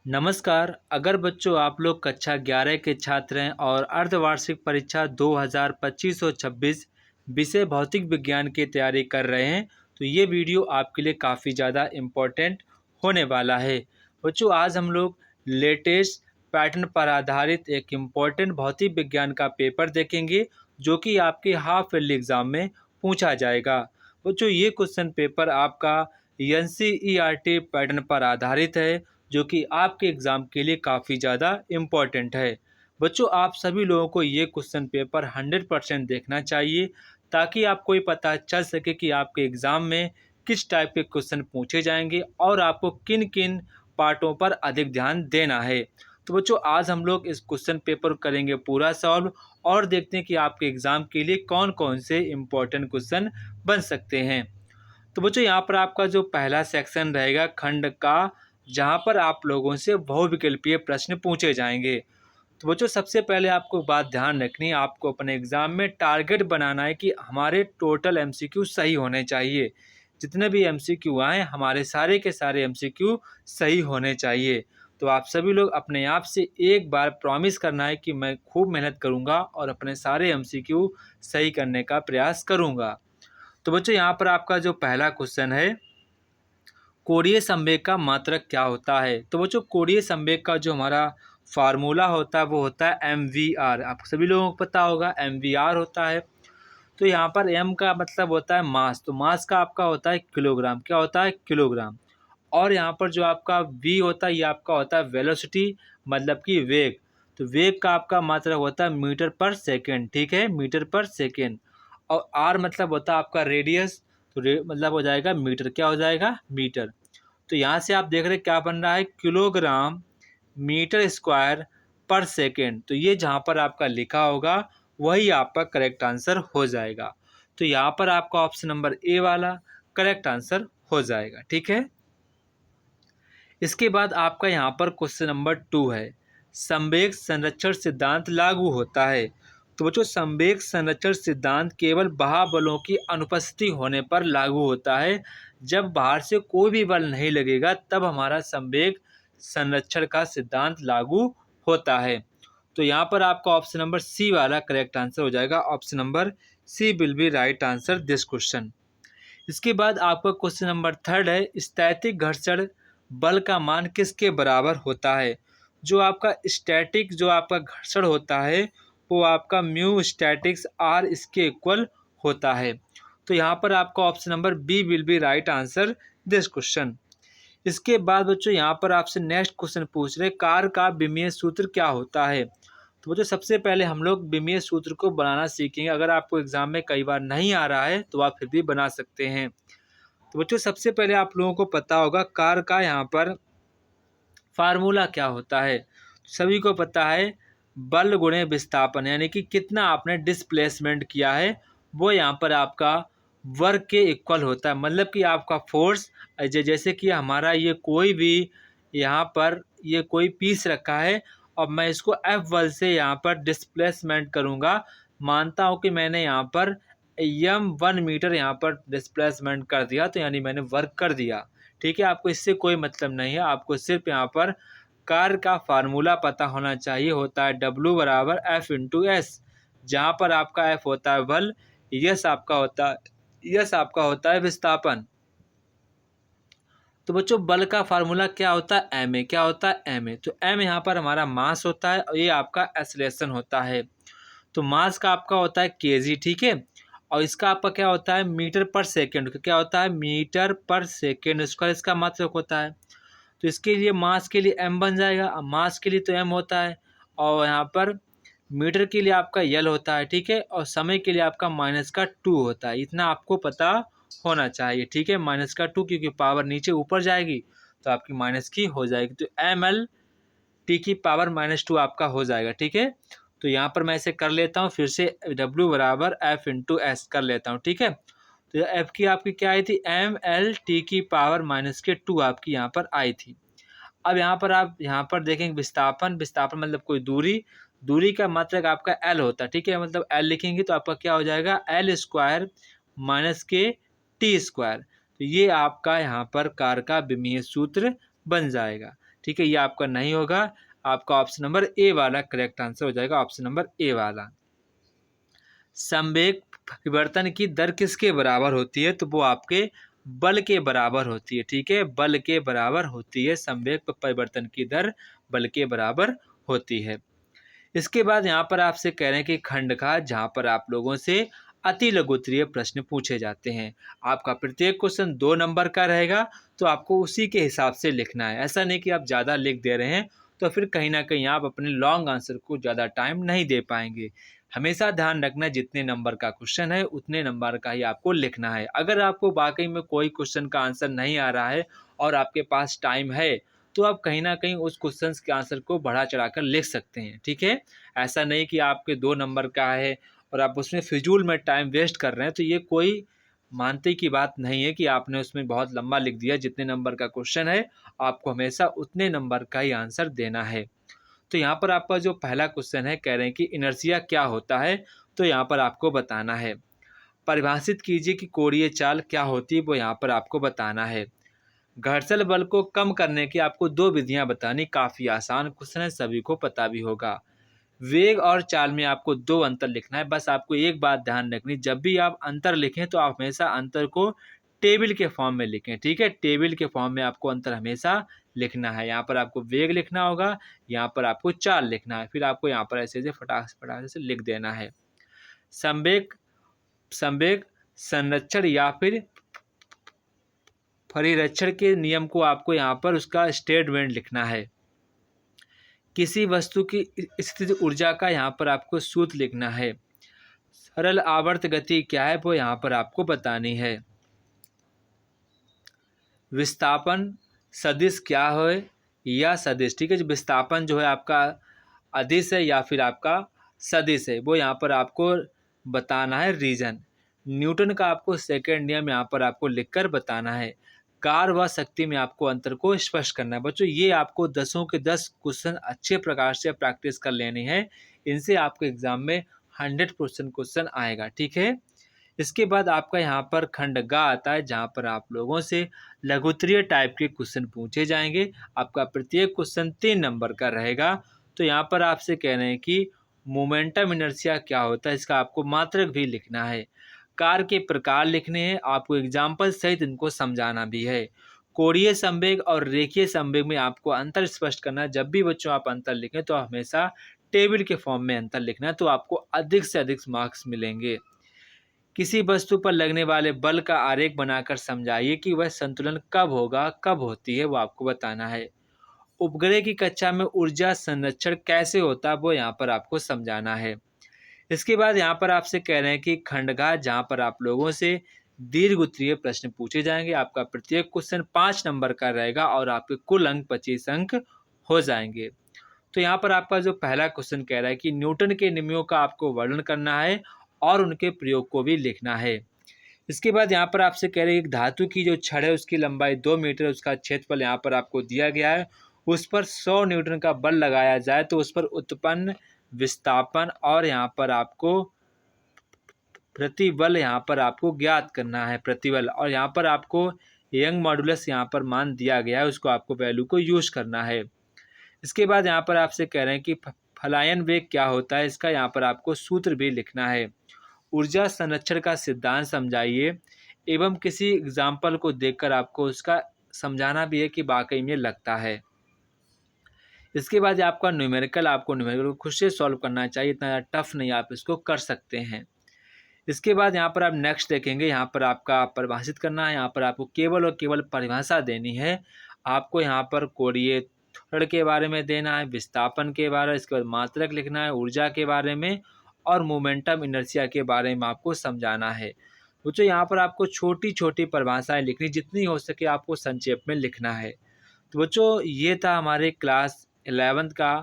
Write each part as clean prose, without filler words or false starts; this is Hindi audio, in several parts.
नमस्कार। अगर बच्चों आप लोग कक्षा 11 के छात्र हैं और अर्धवार्षिक परीक्षा 2025 और 26 विषय भौतिक विज्ञान की तैयारी कर रहे हैं तो ये वीडियो आपके लिए काफ़ी ज़्यादा इम्पोर्टेंट होने वाला है। बच्चों आज हम लोग लेटेस्ट पैटर्न पर आधारित एक इम्पोर्टेंट भौतिक विज्ञान का पेपर देखेंगे जो कि आपके हाफ ईयरली एग्ज़ाम में पूछा जाएगा। बच्चों ये क्वेश्चन पेपर आपका NCERT पैटर्न पर आधारित है जो कि आपके एग्ज़ाम के लिए काफ़ी ज़्यादा इम्पोर्टेंट है। बच्चों आप सभी लोगों को ये क्वेश्चन पेपर 100% देखना चाहिए ताकि आपको ये पता चल सके कि आपके एग्ज़ाम में किस टाइप के क्वेश्चन पूछे जाएंगे और आपको किन किन पार्टों पर अधिक ध्यान देना है। तो बच्चों आज हम लोग इस क्वेश्चन पेपर को करेंगे पूरा सॉल्व और देखते हैं कि आपके एग्ज़ाम के लिए कौन कौन से इम्पोर्टेंट क्वेश्चन बन सकते हैं। तो बच्चों यहाँ पर आपका जो पहला सेक्शन रहेगा खंड का, जहाँ पर आप लोगों से बहुविकल्पीय प्रश्न पूछे जाएंगे। तो बच्चों सबसे पहले आपको बात ध्यान रखनी है, आपको अपने एग्ज़ाम में टारगेट बनाना है कि हमारे टोटल एमसीक्यू सही होने चाहिए। जितने भी एमसीक्यू आए हमारे सारे के सारे एमसीक्यू सही होने चाहिए। तो आप सभी लोग अपने आप से एक बार प्रॉमिस करना है कि मैं खूब मेहनत करूँगा और अपने सारे एमसीक्यू सही करने का प्रयास करूँगा। तो बच्चों यहाँ पर आपका जो पहला क्वेश्चन है, कोणीय संवेग का मात्रक क्या होता है। तो बच्चों कोणीय संवेग का जो हमारा फार्मूला होता है वो होता है MVR। आप सभी लोगों को पता होगा MVR होता है। तो यहाँ पर M का मतलब होता है मास, तो मास का आपका होता है किलोग्राम। क्या होता है? किलोग्राम। और यहाँ पर जो आपका V होता है ये आपका होता है वेलोसिटी, मतलब कि वेग। तो वेग का आपका मात्रक होता है मीटर पर सेकेंड। ठीक है, मीटर पर सेकेंड। और R मतलब होता है आपका रेडियस, तो मतलब हो जाएगा मीटर। क्या हो जाएगा? मीटर। तो यहाँ से आप देख रहे हैं क्या बन रहा है, किलोग्राम मीटर स्क्वायर पर सेकेंड। तो ये जहाँ पर आपका लिखा होगा वही आपका करेक्ट आंसर हो जाएगा। तो यहाँ पर आपका ऑप्शन नंबर ए वाला करेक्ट आंसर हो जाएगा। ठीक है, इसके बाद आपका यहाँ पर क्वेश्चन नंबर 2 है, संवेग संरक्षण सिद्धांत लागू होता है। तो बच्चों संवेग संरक्षण सिद्धांत केवल बलों की अनुपस्थिति होने पर लागू होता है। जब बाहर से कोई भी बल नहीं लगेगा तब हमारा संवेग संरक्षण का सिद्धांत लागू होता है। तो यहाँ पर आपका ऑप्शन नंबर सी वाला करेक्ट आंसर हो जाएगा। Option number C will be right answer this question. इसके बाद आपका क्वेश्चन नंबर 3 है, स्थैतिक घर्षण बल का मान किसके बराबर होता है। जो आपका स्टैटिक जो आपका घर्षण होता है वो आपका म्यू स्टैटिक्स आर इसके इक्वल होता है। तो यहाँ पर आपका option number B will be right answer this question. इसके बाद बच्चों यहाँ पर आपसे नेक्स्ट क्वेश्चन पूछ रहे, कार का विमीय सूत्र क्या होता है। तो बच्चों सबसे पहले हम लोग विमीय सूत्र को बनाना सीखेंगे। अगर आपको एग्जाम में कई बार नहीं आ रहा है तो आप फिर भी बना सकते हैं। तो बच्चों सबसे पहले आप लोगों को पता होगा कार का यहाँ पर फार्मूला क्या होता है। सभी को पता है बल गुणे विस्थापन, यानी कि कितना आपने डिस्प्लेसमेंट किया है वो यहाँ पर आपका वर्क के इक्वल होता है। मतलब कि आपका फोर्स, जैसे कि हमारा ये कोई भी यहाँ पर ये कोई पीस रखा है और मैं इसको F1 से यहाँ पर डिस्प्लेसमेंट करूँगा। मानता हूँ कि मैंने यहाँ पर m1 मीटर यहाँ पर डिस्प्लेसमेंट कर दिया, तो यानी मैंने वर्क कर दिया। ठीक है, आपको इससे कोई मतलब नहीं है, आपको सिर्फ यहाँ पर कार का फार्मूला पता होना चाहिए। होता है W बराबर F इंटू एस, जहाँ पर आपका F होता है बल, यस आपका होता है विस्थापन। तो बच्चों बल का फार्मूला क्या होता है? ma। क्या होता है? ma। तो m यहाँ पर हमारा मास होता है और ये आपका एक्सेलरेशन होता है। तो मास का आपका होता है kg। ठीक है, और इसका आपका क्या होता है? मीटर पर सेकेंड। क्या होता है? मीटर पर सेकेंड स्क्वायर इसका मात्रक होता है। तो इसके लिए मास के लिए m बन जाएगा, अब मास के लिए तो m होता है और यहाँ पर मीटर के लिए आपका यल होता है। ठीक है, और समय के लिए आपका -2 होता है। इतना आपको पता होना चाहिए। ठीक है, -2 क्योंकि पावर नीचे ऊपर जाएगी तो आपकी माइनस की हो जाएगी। तो ml की पावर -2 आपका हो जाएगा। ठीक है, तो यहाँ पर मैं इसे कर लेता हूँ फिर से, W बराबर F इंटू एस कर लेता हूँ। ठीक है, तो F की आपकी क्या आई थी? ml की पावर -2 आपकी यहाँ पर आई थी। अब यहाँ पर आप यहाँ पर देखेंगे विस्थापन मतलब कोई दूरी का मात्रक आपका L होता है। ठीक है, मतलब L लिखेंगे तो आपका क्या हो जाएगा? L स्क्वायर माइनस के टी स्क्वायर। तो ये आपका यहाँ पर कार का विमीय सूत्र बन जाएगा। ठीक है, ये आपका नहीं होगा, आपका ऑप्शन नंबर ए वाला करेक्ट आंसर हो जाएगा, ऑप्शन नंबर ए वाला। संवेग परिवर्तन की दर किसके बराबर होती है? तो वो आपके बल के बराबर होती है। ठीक है, बल के बराबर होती है, संवेग परिवर्तन की दर बल के बराबर होती है। इसके बाद यहाँ पर आपसे कह रहे हैं कि खंडकाह, जहाँ पर आप लोगों से अति लघुत्तरीय प्रश्न पूछे जाते हैं। आपका प्रत्येक क्वेश्चन 2 नंबर का रहेगा, तो आपको उसी के हिसाब से लिखना है। ऐसा नहीं कि आप ज़्यादा लिख दे रहे हैं तो फिर कहीं ना कहीं आप अपने लॉन्ग आंसर को ज़्यादा टाइम नहीं दे पाएंगे। हमेशा ध्यान रखना, जितने नंबर का क्वेश्चन है उतने नंबर का ही आपको लिखना है। अगर आपको वाकई में कोई क्वेश्चन का आंसर नहीं आ रहा है और आपके पास टाइम है, तो आप कहीं ना कहीं उस क्वेश्चन के आंसर को बढ़ा चढ़ाकर लिख सकते हैं। ठीक है, ऐसा नहीं कि आपके 2 नंबर का है और आप उसमें फिजूल में टाइम वेस्ट कर रहे हैं, तो ये कोई मानते की बात नहीं है कि आपने उसमें बहुत लंबा लिख दिया। जितने नंबर का क्वेश्चन है आपको हमेशा उतने नंबर का ही आंसर देना है। तो यहाँ पर आपका जो पहला क्वेश्चन है, कह रहे हैं कि इनर्शिया क्या होता है, तो यहाँ पर आपको बताना है। परिभाषित कीजिए कि कोणीय चाल क्या होती है, वो यहाँ पर आपको बताना है। घर्षण बल को कम करने की आपको 2 विधियां बतानी, काफ़ी आसान क्वेश्चन है, सभी को पता भी होगा। वेग और चाल में आपको 2 अंतर लिखना है। बस आपको एक बात ध्यान रखनी, जब भी आप अंतर लिखें तो आप हमेशा अंतर को टेबल के फॉर्म में लिखें। ठीक है, टेबल के फॉर्म में आपको अंतर हमेशा लिखना है। यहाँ पर आपको वेग लिखना होगा, यहाँ पर आपको चाल लिखना है, फिर आपको यहाँ पर ऐसे ऐसे फटाक से लिख देना है। संवेग संवेग संरक्षण या फिर परिरक्षण के नियम को आपको यहाँ पर उसका स्टेटमेंट लिखना है। किसी वस्तु की स्थित ऊर्जा का यहाँ पर आपको सूत्र लिखना है। सरल आवर्त गति क्या है, वो यहाँ पर आपको बतानी है। विस्थापन सदिश क्या है या सदिश। ठीक है, जो विस्थापन जो है आपका अदिश है या फिर आपका सदिश है, वो यहाँ पर आपको बताना है रीजन। न्यूटन का आपको सेकंड नियम यहाँ पर आपको लिखकर बताना है। कार व शक्ति में आपको अंतर को स्पष्ट करना है। बच्चों, ये आपको 10 के 10 क्वेश्चन अच्छे प्रकार से प्रैक्टिस कर लेनी है। इनसे आपके एग्जाम में 100% क्वेश्चन आएगा। ठीक है, इसके बाद आपका यहाँ पर खंडगा आता है, जहाँ पर आप लोगों से लघुत्तरीय टाइप के क्वेश्चन पूछे जाएंगे। आपका प्रत्येक क्वेश्चन 3 नंबर का रहेगा। तो यहाँ पर आपसे कह रहे हैं कि मोमेंटम इनर्शिया क्या होता है, इसका आपको मात्रक भी लिखना है। कार के प्रकार लिखने हैं, आपको एग्जाम्पल सहित इनको समझाना भी है। कोणीय संवेग और रेखीय संवेग में आपको अंतर स्पष्ट करना है। जब भी बच्चों आप अंतर लिखें तो हमेशा टेबल के फॉर्म में अंतर लिखना है, तो आपको अधिक से अधिक मार्क्स मिलेंगे। किसी वस्तु पर लगने वाले बल का आरेख बनाकर समझाइए कि वह संतुलन कब होगा, कब होती है, वो आपको बताना है। उपग्रह की कक्षा में ऊर्जा संरक्षण कैसे होता है, वो यहाँ पर आपको समझाना है। इसके बाद यहाँ पर आपसे कह रहे हैं कि खंडगाह, जहाँ पर आप लोगों से दीर्घ उत्तरीय प्रश्न पूछे जाएंगे। आपका प्रत्येक क्वेश्चन 5 नंबर का रहेगा और आपके कुल अंक 25 अंक हो जाएंगे। तो यहाँ पर आपका जो पहला क्वेश्चन कह रहा है कि न्यूटन के नियमों का आपको वर्णन करना है और उनके प्रयोग को भी लिखना है। इसके बाद यहाँ पर आपसे कह रहे हैं कि धातु की जो छड़ है उसकी लंबाई 2 मीटर, उसका क्षेत्रफल यहाँ पर आपको दिया गया है। उस पर 100 न्यूटन का बल लगाया जाए तो उस पर उत्पन्न विस्थापन और यहाँ पर आपको प्रतिबल यहाँ पर आपको ज्ञात करना है, प्रतिबल। और यहाँ पर आपको यंग मॉडुलस यहाँ पर मान दिया गया है, उसको आपको वैल्यू को यूज करना है। इसके बाद यहाँ पर आपसे कह रहे हैं कि फलायन वेग क्या होता है, इसका यहाँ पर आपको सूत्र भी लिखना है। ऊर्जा संरक्षण का सिद्धांत समझाइए एवं किसी एग्जाम्पल को देखकर आपको उसका समझाना भी है कि वाकई में लगता है। इसके बाद आपका न्यूमेरिकल, आपको न्यूमेरिकल को खुद से सॉल्व करना चाहिए, इतना ज़्यादा टफ नहीं, आप इसको कर सकते हैं। इसके बाद यहाँ पर आप नेक्स्ट देखेंगे, यहाँ पर आपका परिभाषित करना है। यहाँ पर आपको केवल और केवल परिभाषा देनी है। आपको यहाँ पर कोणीय त्वरण के बारे में देना है, विस्थापन के बारे में, इसके बाद मात्रक लिखना है, ऊर्जा के बारे में और मोमेंटम इनर्शिया के बारे में आपको समझाना है। बच्चों, यहाँ पर आपको छोटी छोटी परिभाषाएं लिखनी, जितनी हो सके आपको संक्षेप में लिखना है। तो बच्चों, ये था हमारे क्लास 11th का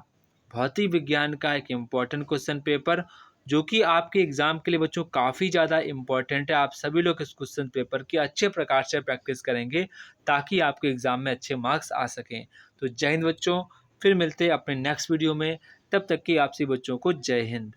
भौतिक विज्ञान का एक इम्पॉर्टेंट क्वेश्चन पेपर, जो कि आपके एग्ज़ाम के लिए बच्चों काफ़ी ज़्यादा इम्पॉर्टेंट है। आप सभी लोग इस क्वेश्चन पेपर की अच्छे प्रकार से प्रैक्टिस करेंगे ताकि आपके एग्ज़ाम में अच्छे मार्क्स आ सकें। तो जय हिंद बच्चों, फिर मिलते हैं अपने नेक्स्ट वीडियो में। तब तक कि आप सभी बच्चों को जय हिंद।